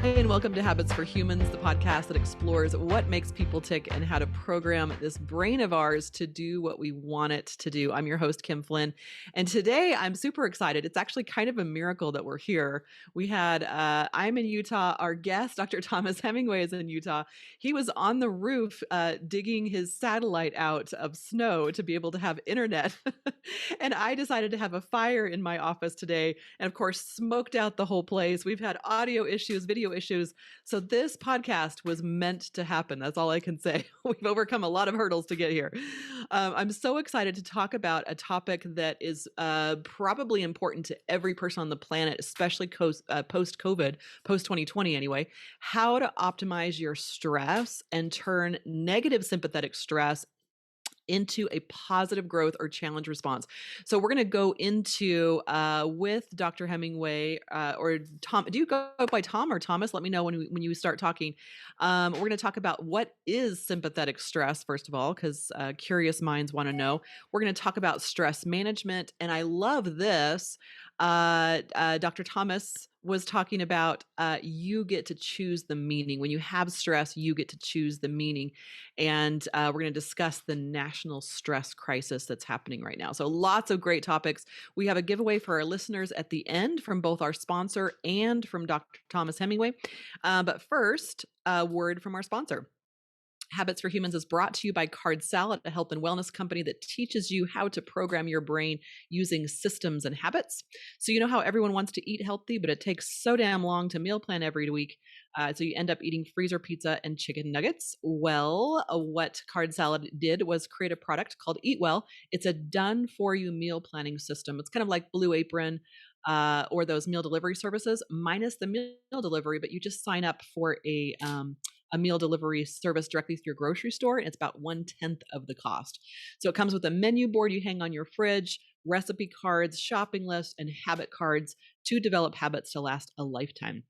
and welcome to Habits for Humans, the podcast that explores what makes people tick and how to program this brain of ours to do what we want it to do. I'm your host, Kim Flynn, and today I'm super excited. It's actually kind of a miracle that we're here. I'm in Utah. Our guest, Dr. Thomas Hemingway, is in Utah. He was on the roof digging his satellite out of snow to be able to have internet. And I decided to have a fire in my office today and, of course, smoked out the whole place. We've had audio issues, video issues. So this podcast was meant to happen. That's all I can say. We've overcome a lot of hurdles to get here. I'm so excited to talk about a topic that is probably important to every person on the planet, especially post-COVID, post-2020 anyway, how to optimize your stress and turn negative sympathetic stress into a positive growth or challenge response. So we're going to go into with Dr. Hemingway or Tom. Do you go by Tom or Thomas? Let me know when you start talking. We're going to talk about what is sympathetic stress, first of all, because curious minds want to know. We're going to talk about stress management. And I love this. Dr. Thomas was talking about you get to choose the meaning. When you have stress, you get to choose the meaning. And we're going to discuss the national stress crisis that's happening right now. So lots of great topics. We have a giveaway for our listeners at the end from both our sponsor and from Dr. Thomas Hemingway. But first, a word from our sponsor. Habits for Humans is brought to you by Card Salad, a health and wellness company that teaches you how to program your brain using systems and habits. So you know how everyone wants to eat healthy, but it takes so damn long to meal plan every week. So you end up eating freezer pizza and chicken nuggets. Well, what Card Salad did was create a product called Eat Well. It's a done-for-you meal planning system. It's kind of like Blue Apron or those meal delivery services, minus the meal delivery, but you just sign up for a meal delivery service directly through your grocery store, and it's about 1/10 of the cost. So it comes with a menu board you hang on your fridge, recipe cards, shopping lists, and habit cards to develop habits to last a lifetime.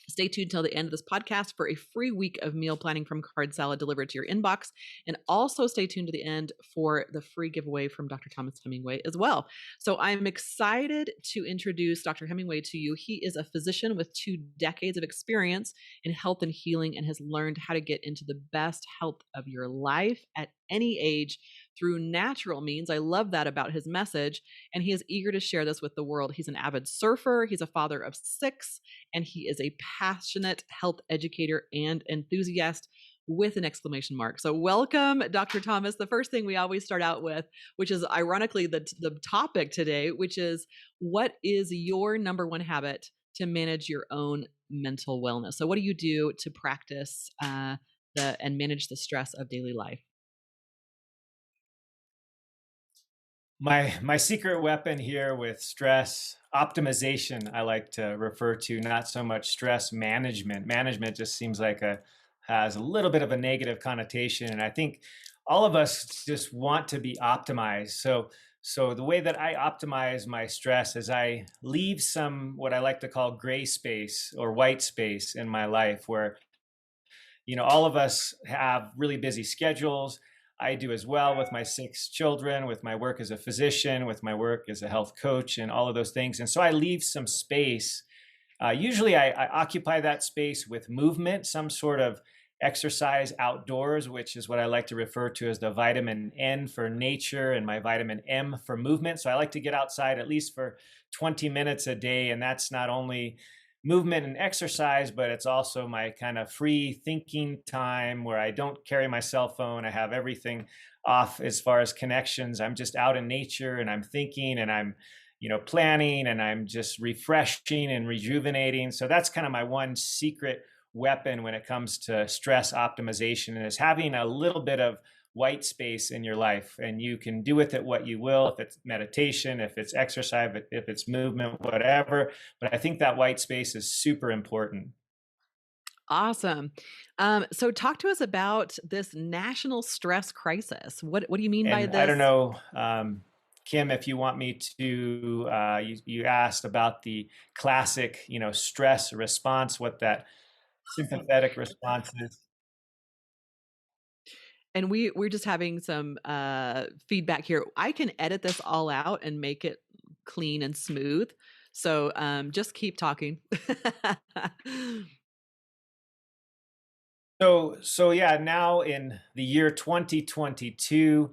Stay tuned till the end of this podcast for a free week of meal planning from Card Salad delivered to your inbox. And also stay tuned to the end for the free giveaway from Dr. Thomas Hemingway as well. So I'm excited to introduce Dr. Hemingway to you. He is a physician with 2 decades of experience in health and healing and has learned how to get into the best health of your life at any age through natural means. I love that about his message. And he is eager to share this with the world. He's an avid surfer. He's a father of 6, and he is a passionate health educator and enthusiast with an exclamation mark. So welcome, Dr. Thomas. The first thing we always start out with, which is ironically the topic today, which is what is your number one habit to manage your own mental wellness? So what do you do to practice and manage the stress of daily life? My secret weapon here with stress optimization, I like to refer to, not so much stress management. Management just seems like has a little bit of a negative connotation, and I think all of us just want to be optimized. So the way that I optimize my stress is I leave some what I like to call gray space or white space in my life where, all of us have really busy schedules. I do as well with my 6 children, with my work as a physician, with my work as a health coach, and all of those things. And so I leave some space. Usually I occupy that space with movement, some sort of exercise outdoors, which is what I like to refer to as the vitamin N for nature and my vitamin M for movement. So I like to get outside at least for 20 minutes a day. And that's not only movement and exercise, but it's also my kind of free thinking time where I don't carry my cell phone. I have everything off as far as connections. I'm just out in nature and I'm thinking and I'm, planning and I'm just refreshing and rejuvenating. So that's kind of my one secret weapon when it comes to stress optimization, and is having a little bit of white space in your life, and you can do with it what you will, if it's meditation, if it's exercise, if it's movement, whatever. But I think that white space is super important. Awesome. So talk to us about this national stress crisis. What do you mean by this? I don't know, Kim, if you want me to, you asked about the classic, stress response, what that sympathetic response is. And we're just having some feedback here. I can edit this all out and make it clean and smooth. So just keep talking. So yeah, now in the year 2022,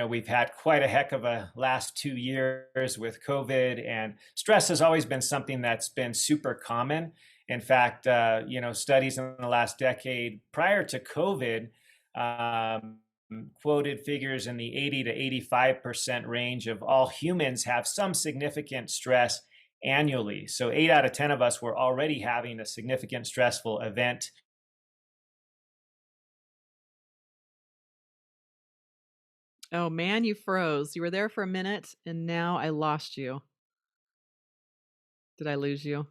we've had quite a heck of a last 2 years with COVID, and stress has always been something that's been super common. In fact, studies in the last decade prior to COVID um, quoted figures in the 80 to 85% range of all humans have some significant stress annually. So 8 out of 10 of us were already having a significant stressful event. Oh man, you froze. You were there for a minute and now I lost you. Did I lose you?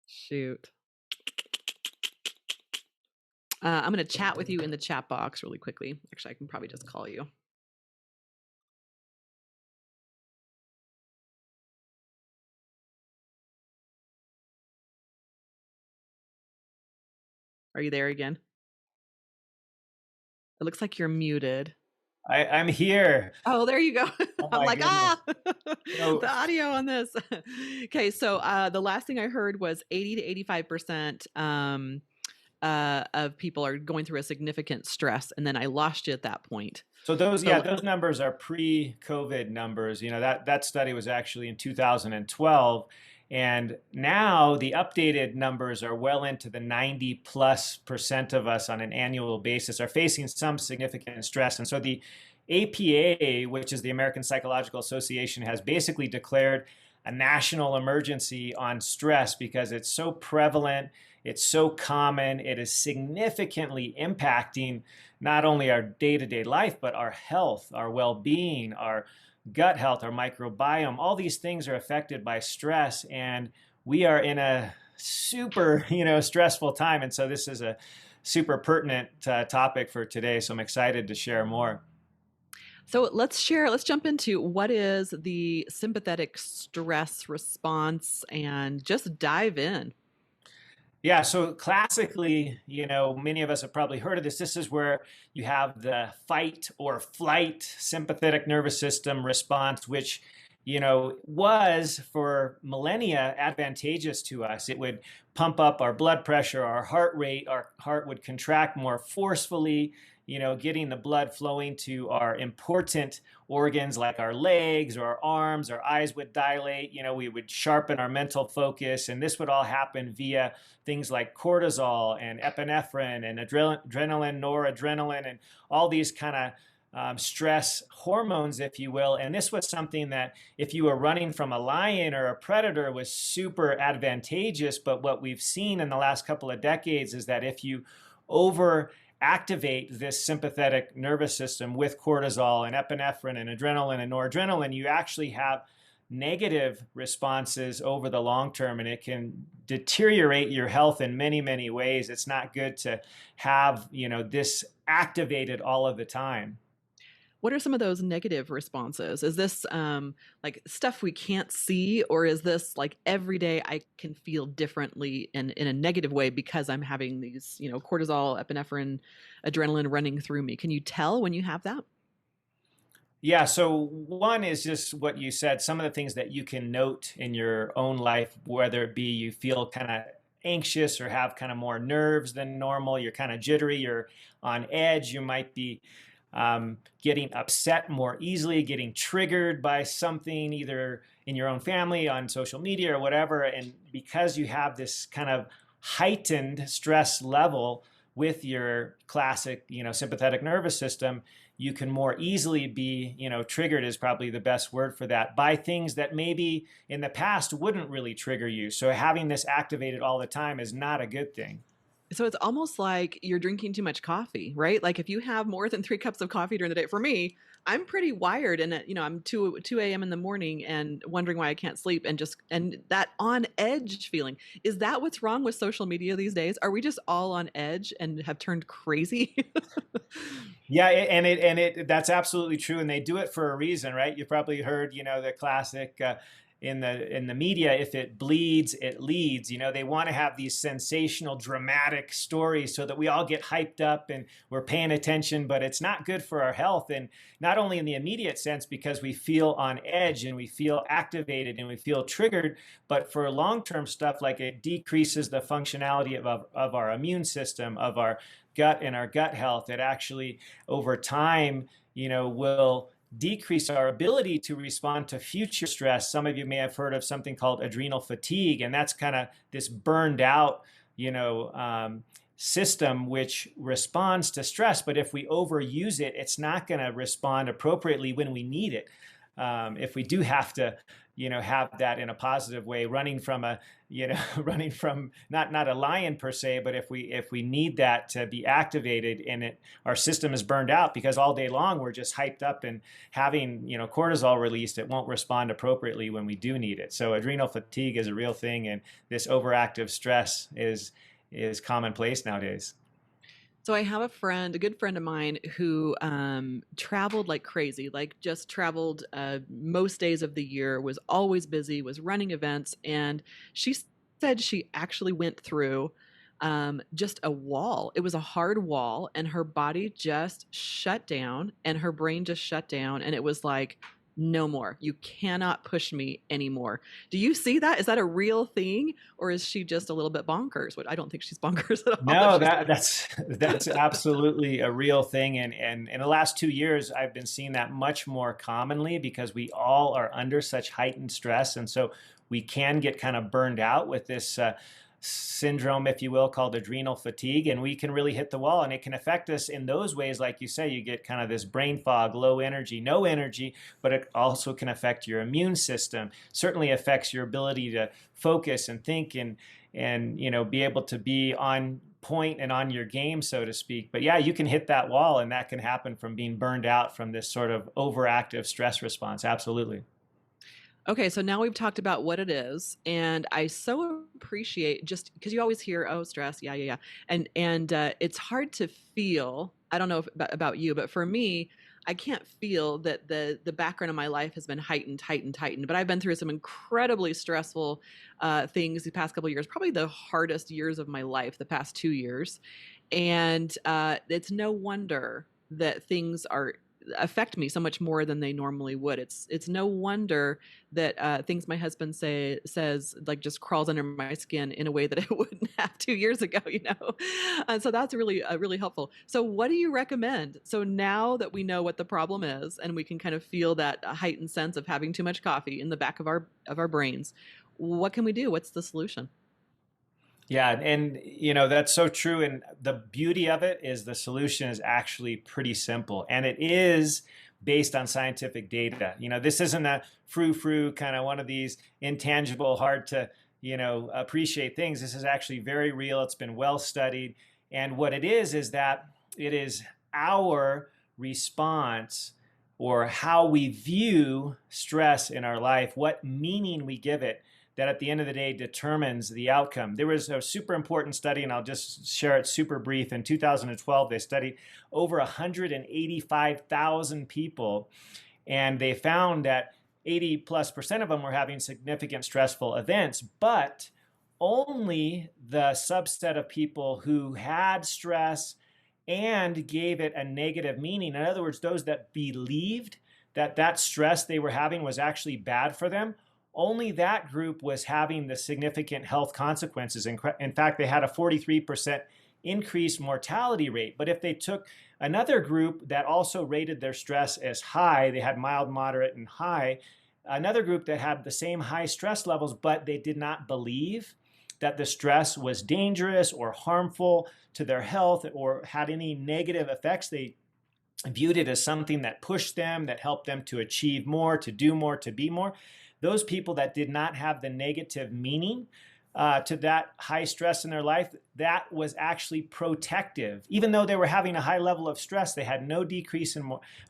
Shoot. I'm going to chat with you in the chat box really quickly. Actually, I can probably just call you. Are you there again? It looks like you're muted. I'm here. Oh, there you go. Oh I'm my like, goodness. So, the audio on this. Okay, so the last thing I heard was 80 to 85% of people are going through a significant stress, and then I lost you at that point. so those, So yeah, those numbers are pre-COVID numbers. That study was actually in 2012. And now the updated numbers are well into the 90+% of us on an annual basis are facing some significant stress. And so the APA, which is the American Psychological Association, has basically declared a national emergency on stress because it's so prevalent, it's so common, it is significantly impacting not only our day-to-day life, but our health, our well-being, our gut health, our microbiome. All these things are affected by stress, and we are in a super, stressful time. And so this is a super pertinent topic for today. So I'm excited to share more. So let's jump into what is the sympathetic stress response and just dive in. Yeah, so classically, many of us have probably heard of this. This is where you have the fight or flight sympathetic nervous system response, which, was for millennia advantageous to us. It would pump up our blood pressure, our heart rate, our heart would contract more forcefully, getting the blood flowing to our important organs like our legs or our arms, our eyes would dilate, we would sharpen our mental focus. And this would all happen via things like cortisol and epinephrine and adrenaline, noradrenaline, and all these kind of stress hormones, if you will. And this was something that if you were running from a lion or a predator was super advantageous. But what we've seen in the last couple of decades is that if you activate this sympathetic nervous system with cortisol and epinephrine and adrenaline and noradrenaline, you actually have negative responses over the long term, and it can deteriorate your health in many, many ways. It's not good to have, this activated all of the time. What are some of those negative responses? Is this like stuff we can't see, or is this like every day I can feel differently in a negative way because I'm having these, cortisol, epinephrine, adrenaline running through me? Can you tell when you have that? Yeah, so one is just what you said, some of the things that you can note in your own life, whether it be you feel kind of anxious or have kind of more nerves than normal, you're kind of jittery, you're on edge, you might be getting upset more easily, getting triggered by something either in your own family, on social media or whatever. And because you have this kind of heightened stress level with your classic, sympathetic nervous system, you can more easily be, triggered is probably the best word for that, by things that maybe in the past wouldn't really trigger you. So having this activated all the time is not a good thing. So it's almost like you're drinking too much coffee, right? Like if you have more than 3 cups of coffee during the day, for me, I'm pretty wired, and I'm 2 a.m. in the morning and wondering why I can't sleep, and that on edge feeling. Is that what's wrong with social media these days? Are we just all on edge and have turned crazy? Yeah, and that's absolutely true, and they do it for a reason, right? You've probably heard, the classic in the media, if it bleeds, it leads. You know, they want to have these sensational, dramatic stories so that we all get hyped up and we're paying attention, but it's not good for our health. And not only in the immediate sense, because we feel on edge and we feel activated and we feel triggered, but for long-term stuff, like it decreases the functionality of our immune system, of our gut and our gut health. It actually, over time, you know, will decrease our ability to respond to future stress. Some of you may have heard of something called adrenal fatigue, and that's kind of this burned out, you know, system which responds to stress. But if we overuse it, it's not going to respond appropriately when we need it. If we do have to, you know, have that in a positive way, running from a, you know, running from not a lion per se, but if we need that to be activated and our system is burned out because all day long we're just hyped up and having, you know, cortisol released, it won't respond appropriately when we do need it. So adrenal fatigue is a real thing, and this overactive stress is commonplace nowadays. So I have a good friend of mine who traveled like crazy, like just traveled most days of the year, was always busy, was running events. And she said she actually went through just a wall. It was a hard wall, and her body just shut down and her brain just shut down. And it was like, no more. You cannot push me anymore. Do you see that? Is that a real thing, or is she just a little bit bonkers? Which I don't think she's bonkers at all. No, that's absolutely a real thing. And in the last 2 years, I've been seeing that much more commonly because we all are under such heightened stress. And so we can get kind of burned out with this syndrome, if you will, called adrenal fatigue, and we can really hit the wall, and it can affect us in those ways. Like you say, you get kind of this brain fog, low energy, no energy, but it also can affect your immune system. Certainly affects your ability to focus and think and you know, be able to be on point and on your game, so to speak. But yeah, you can hit that wall, and that can happen from being burned out from this sort of overactive stress response. Absolutely. Okay, so now we've talked about what it is, and I so appreciate, just because you always hear, "Oh, stress, yeah, yeah, yeah," and it's hard to feel. I don't know about you, but for me, I can't feel that the background of my life has been heightened. But I've been through some incredibly stressful things the past couple of years, probably the hardest years of my life, the past 2 years, and it's no wonder that things affect me so much more than they normally would. It's no wonder that things my husband says like just crawls under my skin in a way that it wouldn't have 2 years ago, you know. And so that's really helpful. So what do you recommend? So now that we know what the problem is and we can kind of feel that heightened sense of having too much coffee in the back of our brains, what can we do? What's the solution? Yeah, and you know, that's so true. And the beauty of it is the solution is actually pretty simple, and it is based on scientific data. You know, this isn't a frou-frou kind of one of these intangible, hard to, you know, appreciate things. This is actually very real. It's been well studied. And what it is that it is our response or how we view stress in our life, what meaning we give it, that at the end of the day determines the outcome. There was a super important study, and I'll just share it super brief. In 2012, they studied over 185,000 people, and they found that 80+% of them were having significant stressful events, but only the subset of people who had stress and gave it a negative meaning, in other words, those that believed that that stress they were having was actually bad for them, only that group was having the significant health consequences. In fact, they had a 43% increased mortality rate. But if they took another group that also rated their stress as high, they had mild, moderate, and high, another group that had the same high stress levels, but they did not believe that the stress was dangerous or harmful to their health or had any negative effects, they viewed it as something that pushed them, that helped them to achieve more, to do more, to be more. Those people that did not have the negative meaning to that high stress in their life, that was actually protective. Even though they were having a high level of stress, they had no decrease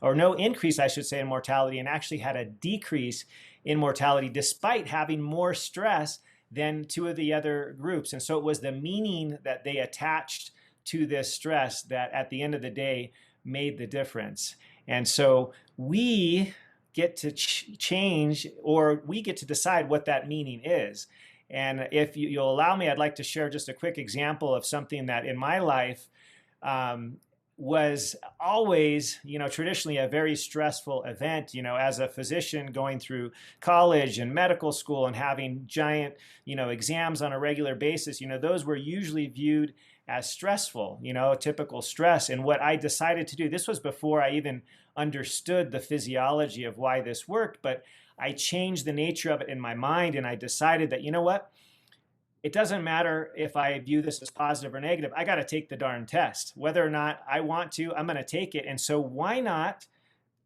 or no increase, I should say, in mortality, and actually had a decrease in mortality despite having more stress than two of the other groups. And so it was the meaning that they attached to this stress that at the end of the day made the difference. And so we get to change, or we get to decide what that meaning is. And if you'll allow me, I'd like to share just a quick example of something that in my life was always, traditionally a very stressful event, as a physician going through college and medical school and having giant, exams on a regular basis, those were usually viewed as stressful, typical stress. And what I decided to do, this was before I even understood the physiology of why this worked, but I changed the nature of it in my mind, and I decided that, you know what? It doesn't matter if I view this as positive or negative. I got to take the darn test. Whether or not I want to, I'm going to take it. And so why not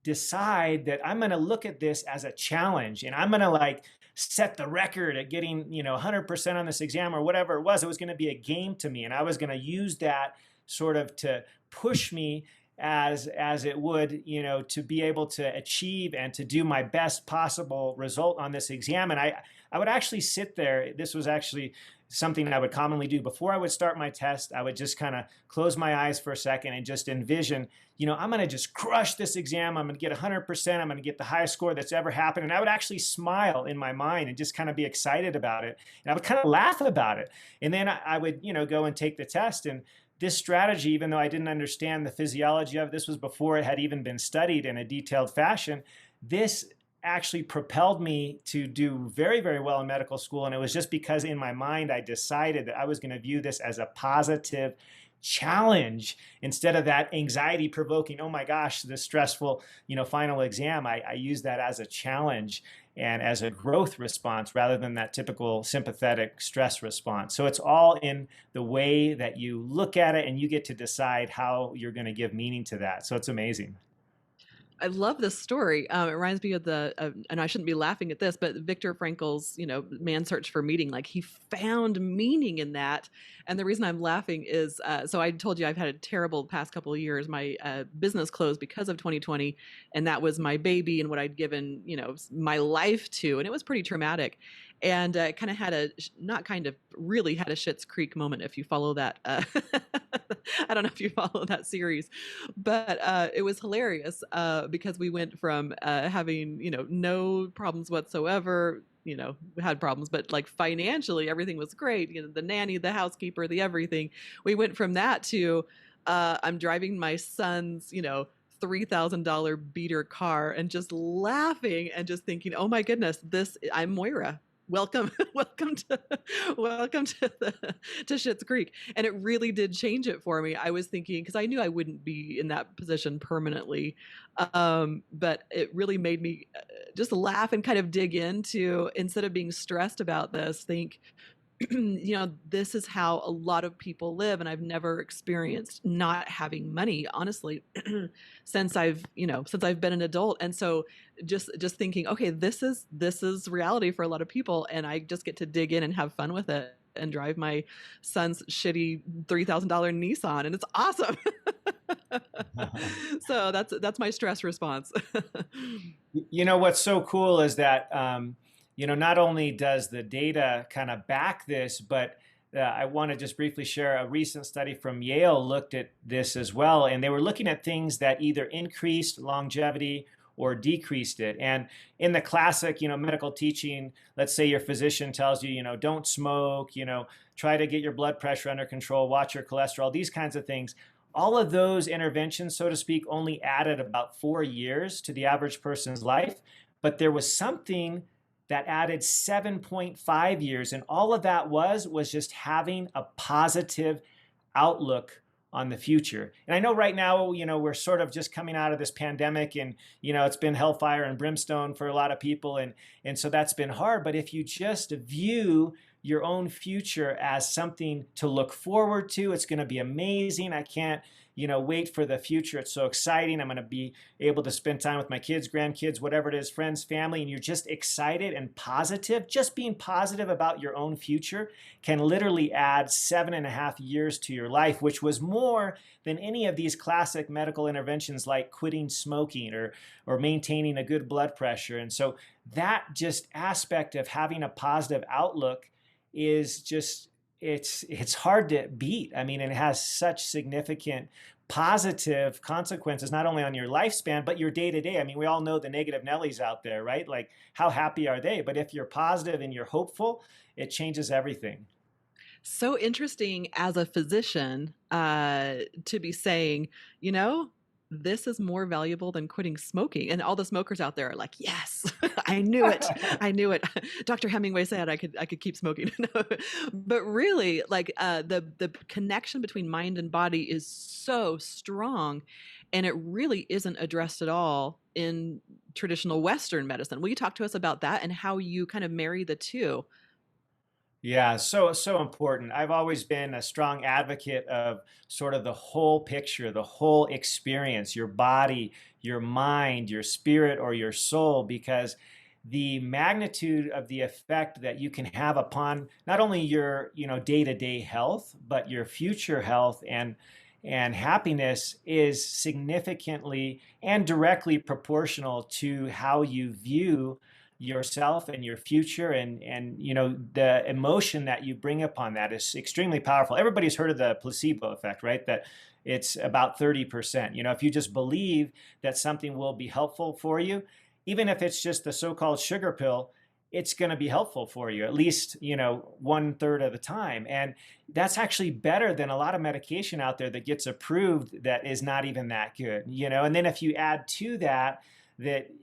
decide that I'm going to look at this as a challenge, and I'm going to set the record at getting, 100% on this exam or whatever it was. It was going to be a game to me, and I was going to use that sort of to push me as it would, to be able to achieve and to do my best possible result on this exam. And I would actually sit there. This was actually something I would commonly do before I would start my test. I would just kind of close my eyes for a second and just envision, I'm going to just crush this exam. I'm going to get 100%. I'm going to get the highest score that's ever happened. And I would actually smile in my mind and just kind of be excited about it. And I would kind of laugh about it. And then I would, go and take the test. And this strategy, even though I didn't understand the physiology of it, this was before it had even been studied in a detailed fashion, this actually propelled me to do very, very well in medical school. And it was just because in my mind, I decided that I was going to view this as a positive challenge instead of that anxiety provoking, oh my gosh, this stressful, final exam. I use that as a challenge and as a growth response rather than that typical sympathetic stress response. So it's all in the way that you look at it, and you get to decide how you're going to give meaning to that. So it's amazing. I love this story. It reminds me of and I shouldn't be laughing at this, but Viktor Frankl's, Man's Search for Meaning. He found meaning in that. And the reason I'm laughing is, so I told you I've had a terrible past couple of years. My business closed because of 2020, and that was my baby and what I'd given, my life to, and it was pretty traumatic. And kind of had really had a Schitt's Creek moment, if you follow that. I don't know if you follow that series, but it was hilarious because we went from having, no problems whatsoever, we had problems, but financially, everything was great. The nanny, the housekeeper, the everything. We went from that to I'm driving my son's, $3,000 beater car and just laughing and just thinking, oh my goodness, I'm Moira. Welcome to Schitt's Creek. And it really did change it for me. I was thinking, because I knew I wouldn't be in that position permanently, but it really made me just laugh and kind of dig into, instead of being stressed about this, think, this is how a lot of people live. And I've never experienced not having money, honestly, since I've been an adult. And so just thinking, okay, this is reality for a lot of people. And I just get to dig in and have fun with it and drive my son's shitty $3,000 Nissan. And it's awesome. So that's my stress response. What's so cool is that, not only does the data kind of back this, but I want to just briefly share a recent study from Yale looked at this as well. And they were looking at things that either increased longevity or decreased it. And in the classic, medical teaching, let's say your physician tells you, don't smoke, try to get your blood pressure under control, watch your cholesterol, these kinds of things. All of those interventions, so to speak, only added about 4 years to the average person's life. But there was something that added 7.5 years. And all of that was just having a positive outlook on the future. And I know right now, we're sort of just coming out of this pandemic, and, it's been hellfire and brimstone for a lot of people. And so that's been hard. But if you just view your own future as something to look forward to, it's going to be amazing. I can't, wait for the future. It's so exciting. I'm going to be able to spend time with my kids, grandkids, whatever it is, friends, family, and you're just excited and positive. Just being positive about your own future can literally add 7.5 years to your life, which was more than any of these classic medical interventions like quitting smoking or maintaining a good blood pressure. And so that just aspect of having a positive outlook is just, it's hard to beat. I mean, it has such significant positive consequences, not only on your lifespan, but your day to day. I mean, we all know the negative Nellies out there, right? Like, how happy are they? But if you're positive and you're hopeful, it changes everything. So interesting as a physician to be saying, you know, this is more valuable than quitting smoking. And all the smokers out there are like, yes, I knew it. I knew it. Dr. Hemingway said I could keep smoking. But really, like the connection between mind and body is so strong, and it really isn't addressed at all in traditional Western medicine. Will you talk to us about that and how you kind of marry the two? Yeah, so important. I've always been a strong advocate of sort of the whole picture, the whole experience, your body, your mind, your spirit, or your soul, because the magnitude of the effect that you can have upon not only your, day-to-day health, but your future health and happiness is significantly and directly proportional to how you view yourself and your future, and the emotion that you bring upon that is extremely powerful. Everybody's heard of the placebo effect, right? That it's about 30%. If you just believe that something will be helpful for you, even if it's just the so-called sugar pill, it's going to be helpful for you, at least 1/3 of the time. And that's actually better than a lot of medication out there that gets approved that is not even that good. And then if you add to that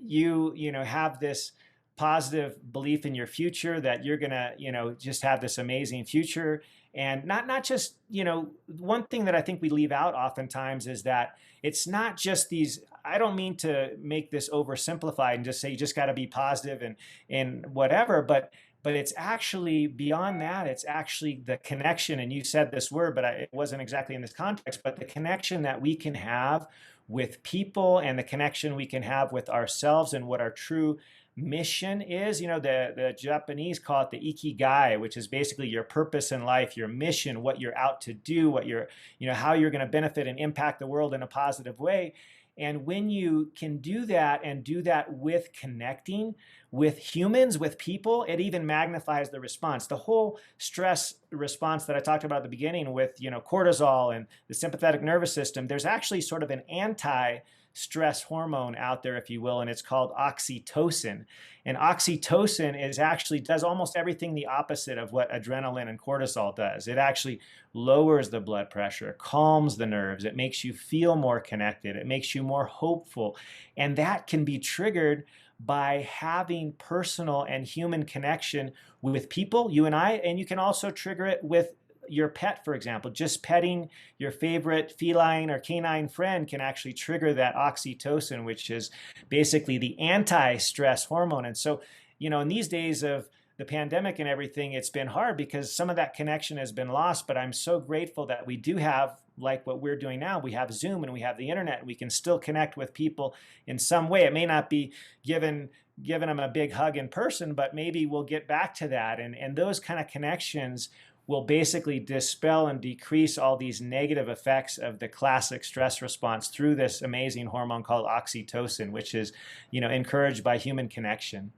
you have this positive belief in your future, that you're gonna just have this amazing future. And not just one thing that I think we leave out oftentimes is that it's not just these. I don't mean to make this oversimplified and just say you just got to be positive and whatever, but it's actually beyond that. It's actually the connection, and you said this word, but it wasn't exactly in this context, but the connection that we can have with people, and the connection we can have with ourselves, and what our true mission is. The Japanese call it the ikigai, which is basically your purpose in life, your mission, what you're out to do, what you're, how you're going to benefit and impact the world in a positive way. And when you can do that, and do that with connecting with humans, with people, it even magnifies the response. The whole stress response that I talked about at the beginning with, cortisol and the sympathetic nervous system, there's actually sort of an anti-stress hormone out there, if you will, and it's called oxytocin. And oxytocin does almost everything the opposite of what adrenaline and cortisol does. It actually lowers the blood pressure, calms the nerves, it makes you feel more connected, it makes you more hopeful. And that can be triggered by having personal and human connection with people, you and I, and you can also trigger it with your pet, for example. Just petting your favorite feline or canine friend can actually trigger that oxytocin, which is basically the anti-stress hormone. And so, in these days of the pandemic and everything, it's been hard because some of that connection has been lost. But I'm so grateful that we do have, like what we're doing now, we have Zoom and we have the internet, and we can still connect with people in some way. It may not be giving them a big hug in person, but maybe we'll get back to that. And those kind of connections will basically dispel and decrease all these negative effects of the classic stress response through this amazing hormone called oxytocin, which is, encouraged by human connection.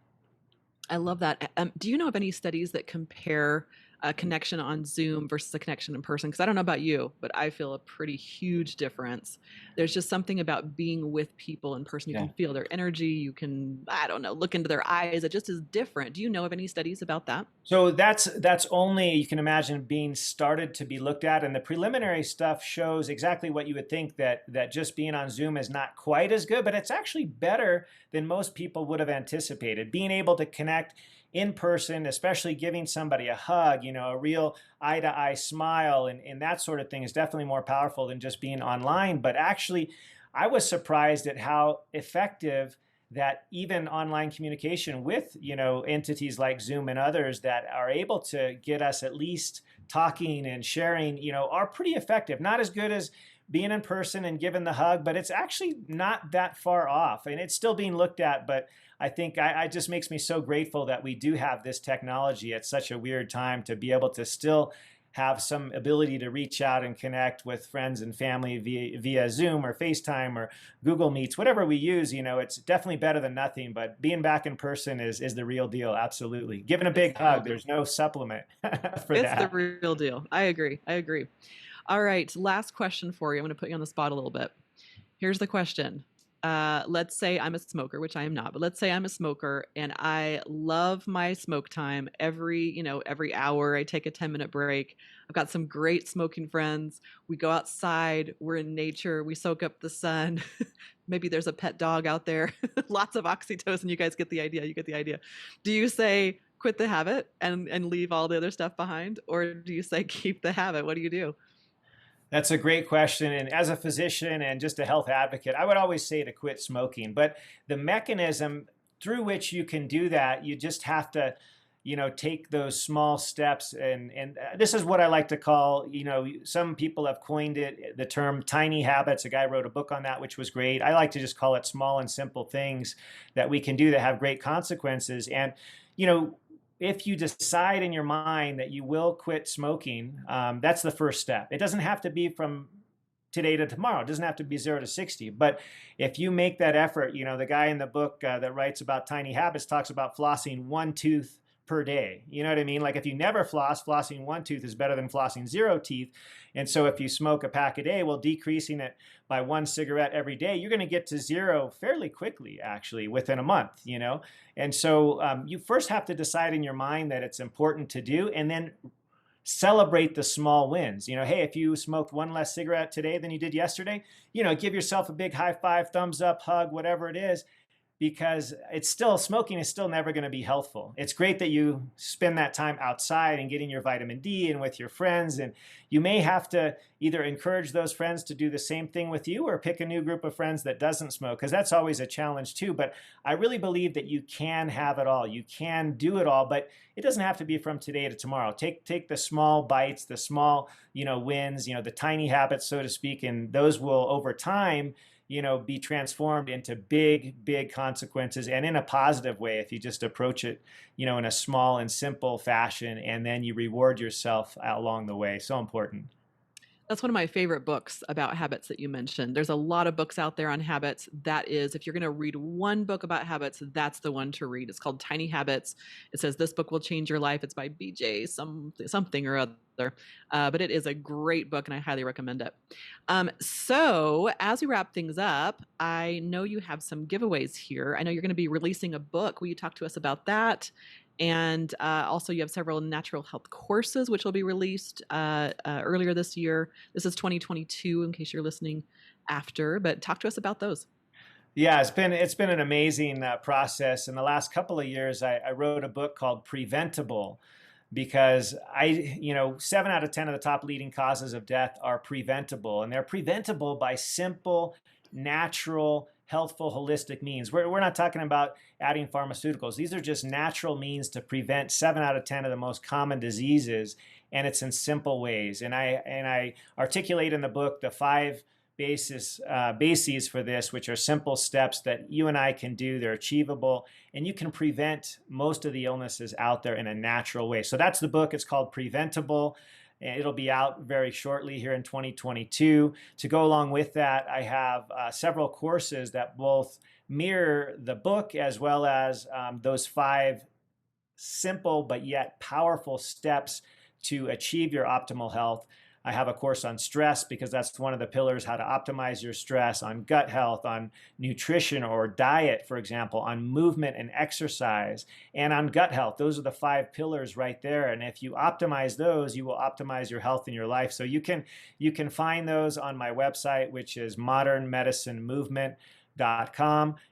I love that. Do you know of any studies that compare a connection on Zoom versus a connection in person? Because I don't know about you, but I feel a pretty huge difference. There's just something about being with people in person. You Yeah. can feel their energy. You can, I don't know, look into their eyes. It just is different. Do you know of any studies about that? So that's only, you can imagine, being started to be looked at, and the preliminary stuff shows exactly what you would think, that just being on Zoom is not quite as good, but it's actually better than most people would have anticipated. Being able to connect in person, especially giving somebody a hug, a real eye-to-eye smile, and that sort of thing is definitely more powerful than just being online. But actually, I was surprised at how effective that even online communication with, entities like Zoom and others that are able to get us at least talking and sharing, are pretty effective. Not as good as being in person and giving the hug, but it's actually not that far off, and it's still being looked at. But I think it just makes me so grateful that we do have this technology at such a weird time to be able to still have some ability to reach out and connect with friends and family via Zoom or FaceTime or Google Meets, whatever we use. It's definitely better than nothing, but being back in person is the real deal. Absolutely. Giving a big hug, there's no supplement for It's that. the real deal. I agree. All right, last question for you. I'm going to put you on the spot a little bit. Here's the question. Let's say I'm a smoker, which I am not, but let's say I'm a smoker and I love my smoke time. Every hour I take a 10-minute break. I've got some great smoking friends. We go outside, we're in nature, we soak up the sun. Maybe there's a pet dog out there. Lots of oxytocin. You guys get the idea. You get the idea. Do you say quit the habit and leave all the other stuff behind? Or do you say keep the habit? What do you do? That's a great question. And as a physician and just a health advocate, I would always say to quit smoking. But the mechanism through which you can do that, you just have to, take those small steps. And this is what I like to call, some people have coined it, the term tiny habits. A guy wrote a book on that, which was great. I like to just call it small and simple things that we can do that have great consequences. And, if you decide in your mind that you will quit smoking, that's the first step. It doesn't have to be from today to tomorrow. It doesn't have to be 0 to 60. But if you make that effort, the guy in the book that writes about tiny habits talks about flossing one tooth per day. You know what I mean? Like if you never floss, flossing one tooth is better than flossing 0 teeth. And so if you smoke a pack a day, well, decreasing it by 1 cigarette every day, you're going to get to 0 fairly quickly, actually, within a month, And so you first have to decide in your mind that it's important to do, and then celebrate the small wins. Hey, if you smoked 1 less cigarette today than you did yesterday, give yourself a big high five, thumbs up, hug, whatever it is, because smoking is still never going to be healthful. It's great that you spend that time outside and getting your vitamin D and with your friends. And you may have to either encourage those friends to do the same thing with you or pick a new group of friends that doesn't smoke, because that's always a challenge too. But I really believe that you can have it all. You can do it all, but it doesn't have to be from today to tomorrow. Take the small bites, the small, wins, the tiny habits, so to speak, and those will over time be transformed into big, big consequences, and in a positive way if you just approach it, in a small and simple fashion, and then you reward yourself along the way. So important. That's one of my favorite books about habits that you mentioned. There's a lot of books out there on habits. That is, if you're going to read one book about habits, that's the one to read. It's called Tiny Habits. It says this book will change your life. It's by BJ something or other. But it is a great book, and I highly recommend it. So as we wrap things up, I know you have some giveaways here. I know you're going to be releasing a book. Will you talk to us about that? And also you have several natural health courses, which will be released earlier this year. This is 2022, in case you're listening after, but talk to us about those. Yeah, it's been an amazing process. In the last couple of years, I wrote a book called Preventable, because 7 out of 10 of the top leading causes of death are preventable, and they're preventable by simple, natural, healthful, holistic means. We're not talking about adding pharmaceuticals. These are just natural means to prevent 7 out of 10 of the most common diseases, and it's in simple ways. And I articulate in the book the 5 bases for this, which are simple steps that you and I can do. They're achievable, and you can prevent most of the illnesses out there in a natural way. So that's the book. It's called Preventable. It'll be out very shortly here in 2022. To go along with that, I have several courses that both mirror the book as well as those 5 simple but yet powerful steps to achieve your optimal health. I have a course on stress, because that's one of the pillars, how to optimize your stress, on gut health, on nutrition or diet, for example, on movement and exercise, and on gut health. Those are the 5 pillars right there. And if you optimize those, you will optimize your health in your life. So you can find those on my website, which is modernmedicinemovement.com.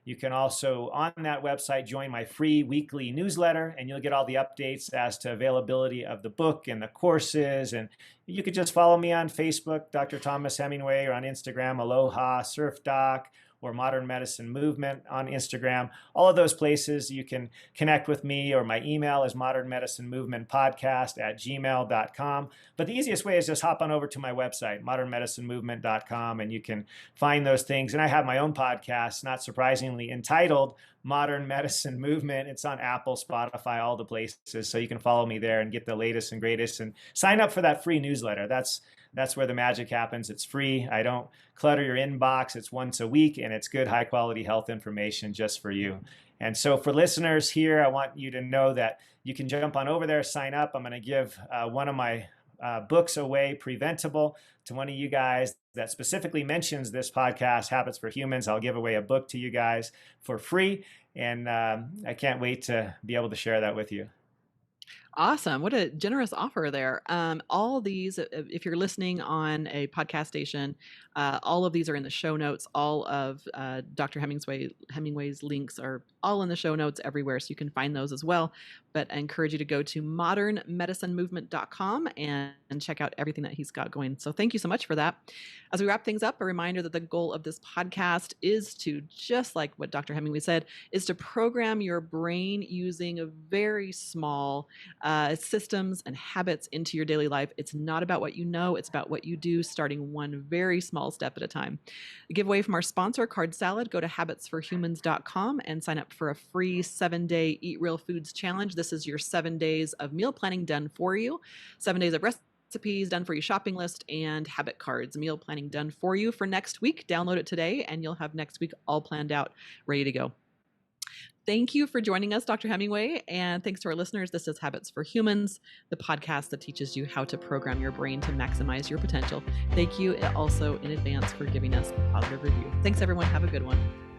You can also, on that website, join my free weekly newsletter, and you'll get all the updates as to availability of the book and the courses. And you could just follow me on Facebook, Dr. Thomas Hemingway, or on Instagram, Aloha Surf Doc, or Modern Medicine Movement on Instagram. All of those places you can connect with me, or my email is modernmedicinemovementpodcast@gmail.com. But the easiest way is just hop on over to my website, modernmedicinemovement.com, and you can find those things. And I have my own podcast, not surprisingly, entitled Modern Medicine Movement. It's on Apple, Spotify, all the places. So you can follow me there and get the latest and greatest, and sign up for that free newsletter. That's where the magic happens. It's free. I don't clutter your inbox. It's once a week, and it's good, high quality health information just for you. And so for listeners here, I want you to know that you can jump on over there, sign up. I'm going to give one of my books away, Preventable, to one of you guys that specifically mentions this podcast, Habits for Humans. I'll give away a book to you guys for free. And I can't wait to be able to share that with you. Awesome. What a generous offer there. All these, if you're listening on a podcast station, all of these are in the show notes. All of Dr. Hemingway's links are all in the show notes everywhere, so you can find those as well. But I encourage you to go to modernmedicinemovement.com and check out everything that he's got going. So thank you so much for that. As we wrap things up, a reminder that the goal of this podcast is to, just like what Dr. Hemingway said, is to program your brain using a very small systems and habits into your daily life. It's not about what you know, it's about what you do, starting one very small step at a time. A giveaway from our sponsor, Card Salad. Go to habitsforhumans.com and sign up for a free 7-day Eat Real Foods challenge. This is your 7 days of meal planning done for you, 7 days of recipes done for your shopping list, and habit cards, meal planning done for you for next week. Download it today and you'll have next week all planned out, ready to go. Thank you for joining us, Dr. Hemingway, and thanks to our listeners. This is Habits for Humans, the podcast that teaches you how to program your brain to maximize your potential. Thank you also in advance for giving us a positive review. Thanks, everyone. Have a good one.